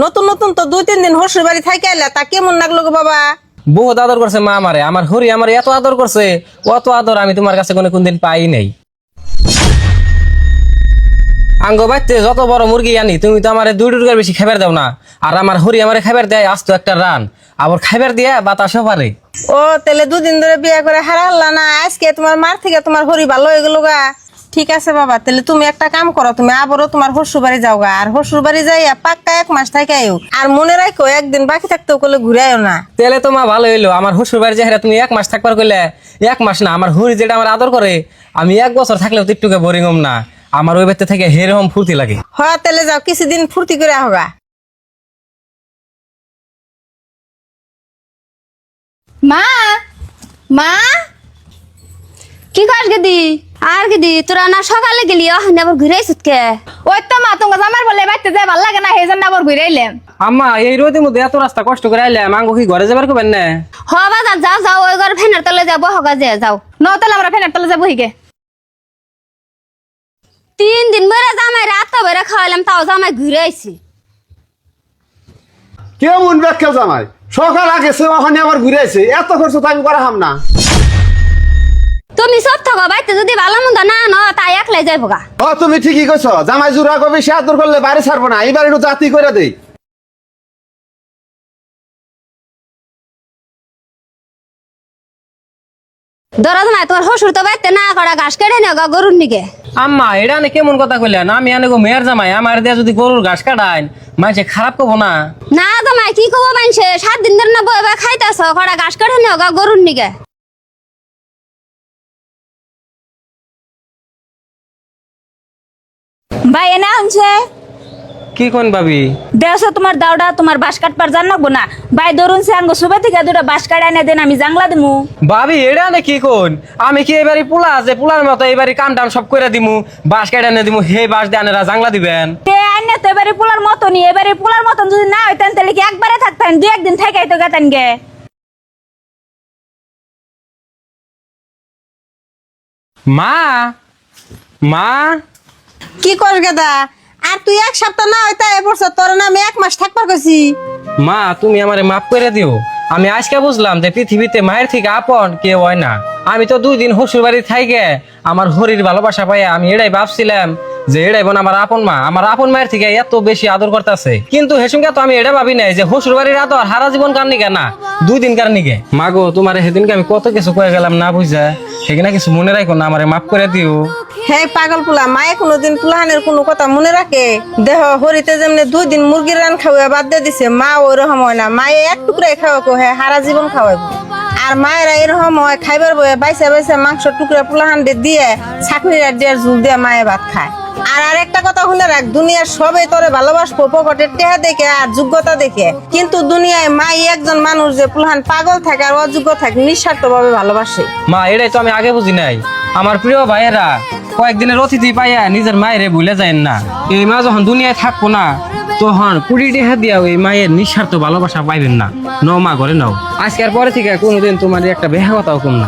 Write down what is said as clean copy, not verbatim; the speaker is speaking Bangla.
নতুন নতুন তো 2-3 দিন শ্বশুর বাড়ি থাকি আইলা, তা কেমন লাগলো গো বাবা? বহুত আদর করছে মা আমারে, আমার হরি আমার এত আদর করছে, অত আদর আমি তোমার কাছে কোনদিন পাই নাই। আঙ্গ বাইতে যত বড় মুরগি আনি তুমি তো আমার 2 টুকরার বেশি খাবার দাও না, আর আমার হরি আমারে খাবার দেয় আস্ত একটা রান, আবার খাবার দিয়া বাতাসও পারে। ও তাহলে 2 দিন ধরে বিয়ে করে হারাল্লা না, আজকে তোমার মার থেকে তোমার হরি ভালো হয়ে গেল গা। ঠিক আছে বাবা, তাহলে তুমি একটা কাম করো, তুমি আবারও তোমার শ্বশুর বাড়ি যাও গা, আর শ্বশুর বাড়ি যাইয়া পাক্কা 1 মাস থাকি আইও, আর মনে রাখো একদিন বাকি থাকতেও কলে ঘুরে আইও না। তাহলে তো মা ভালো হইলো, আমার শ্বশুর বাড়ি যাই তুমি 1 মাস থাকবার কইলে 1 মাস না, আমার হরি যেটা আমার আদর করে আমি 1 বছর থাকলেও তো একটুকে বোরিং হম না, আমার ওই বাড়িতে থেকে হেরম ফুর্তি লাগে। হয় তাহলে যাও, কিছুদিন ফুর্তি করে আহগা। মা মা কি কর গেদি? আর গেদি তোরা না সকালে গেলি ওখানে আবার ঘুরে আইছিস কে? ওই তো মা তোমার জামার বলে বাইতে যায় ভাল লাগে না, সেই জন্য আবার ঘুরে আইলাম। আম্মা এই রোদের মধ্যে এত রাস্তা কষ্ট করে আইলাম, আঙ্গ কি ঘরে যাবার কবেন না? হ বাজার যাও যাও, ওই ঘর ফ্যানের তলে যাবো, হগা যে যাও। ন তাহলে আমরা ফেনার তলে যাবো হিগে। 3 দিন ধরে জামাই রাত বেড়ে খাওয়াইলাম, তাও জামাই ঘুরে আইছি। কেমন ব্যাখ্যা জামাই, সকাল আগে সে ওখানে আবার ঘুরে আছে, এত খরচ তো আমি করা হাম না। তুমি সব থাকো বাইতে, যদি ভালো মন্দ না ন তাই একলাই যাইবো গা। ও তুমি ঠিকই কইছো, জামাই জুরা কবি সে আদর করলে বাড়ি ছাড়বো না, এবার একটু জাতি করে দেই। ধরো জামাই তোমার শ্বশুর তো বাইতে না করা, ঘাস কেটে নিও গা গরুর নিকে। আম্মা এটা নে কেমন কথা কইলেন, আমি আনে গো মেয়ের জামাই, আমার দিয়া যদি গরুর ঘাস কাটাইন মাইছে খারাপ কব না? না জামাই কি কব মানছে, 7 দিন ধরে না বইবা খাইতেছ, কড়া ঘাস কেটে নিও গা গরুর নিকে। ভাই এনে আনছে কি কোন ভাবি? দেড়শো তোমার দাওডা, তোমার বাঁশ কাটবার জানবো না। ভাই ধরুন সে আঙ্গ সুবে থেকে 2টা বাঁশ কাটা এনে দেন, আমি জাংলা দিমু। ভাবি এটা নে কি কোন, আমি কি এবারে পোলা আছে পোলার মতো এবারে কাম টাম সব করে দিমু, বাঁশ কেটে এনে দিমু, হে বাঁশ দিয়ে আনেরা জাংলা দিবেন? তে আইনে তো এবারে পোলার মতনই, এবারে পোলার মতন যদি না হইতেন তাহলে কি একবারে থাকতেন, 2-1 দিন থাকাই তো গেতেন গে। মা মা কি কর গেদা, আর তুই 1 সপ্তাহ না হইতা এ বছর তোর না আমি 1 মাস থাকবার কইছি। মা তুমি আমারে মাফ করে দিও, আমি আজকে বুঝলাম যে পৃথিবীতে মায়ের থেকে আপন কেউ হয় না। আমি তো 2 দিন শ্বশুর বাড়ি থাইকে আমার হরির ভালোবাসা পাইয়া আমি এটাই ভাবছিলাম যে এটাই বোন আমার আপন মা, আমার আপন মায়ের থেকে এত বেশি আদর করতেছে, কিন্তু হেসুমকে তো আমি এটা ভাবি নাই যে শ্বশুর বাড়ির আদর সারা জীবন কার নিকে না 2 দিন কার নিকে। মা গো তোমার সেদিনকে আমি কত কিছু কয়ে গেলাম না বুঝা, সেখানে কিছু মনে রাখো না, আমারে মাফ করে দিও। হে পাগল পোলা, মায়ে কোনোদিন পোলাহানের কোনো কথা মনে রাখে? দেহ হরিতে যেমনি 2 দিন মুরগির রান খাওয়া বাদ দিয়ে দিছে, মা ওই রকম হয় না, মায়ে 1 টুকরাই খাওয়াকো হে সারা জীবন খাওয়াবো। আর মায়েরা এরকম হয়, খাইবার বয়ে বাইসা বাইসা মাংস টুকরা পোলাহান দিয়ে ছাকনির দিয়ে ঝুল দিয়ে মায়ে ভাত খায়। আর আরেকটা কথা শুনে রাখ, দুনিয়ার সবাই তোরে ভালোবাসবো পকেটের টেহা দেখে আর যোগ্যতা দেখে, কিন্তু দুনিয়ায় মাই একজন মানুষ যে পোলাহান পাগল থাকে আর অযোগ্য থাকে, নিঃস্বার্থ ভাবে ভালোবাসে। মা এটাই তো আমি আগে বুঝি নাই। আমার প্রিয় ভাইয়েরা, কয়েকদিনের অতিথি পাইয়া নিজের মায়েরে ভুলে যায় না। এই মা যখন দুনিয়ায় থাকবো না তখন 20 টাকা দিয়াও এই মায়ের নিঃস্বার্থ ভালোবাসা পাইবেন না। নাও মা ঘরে নাও, আজকের পরে থেকে কোনোদিন তোমার একটা বেহা কথাও কম না।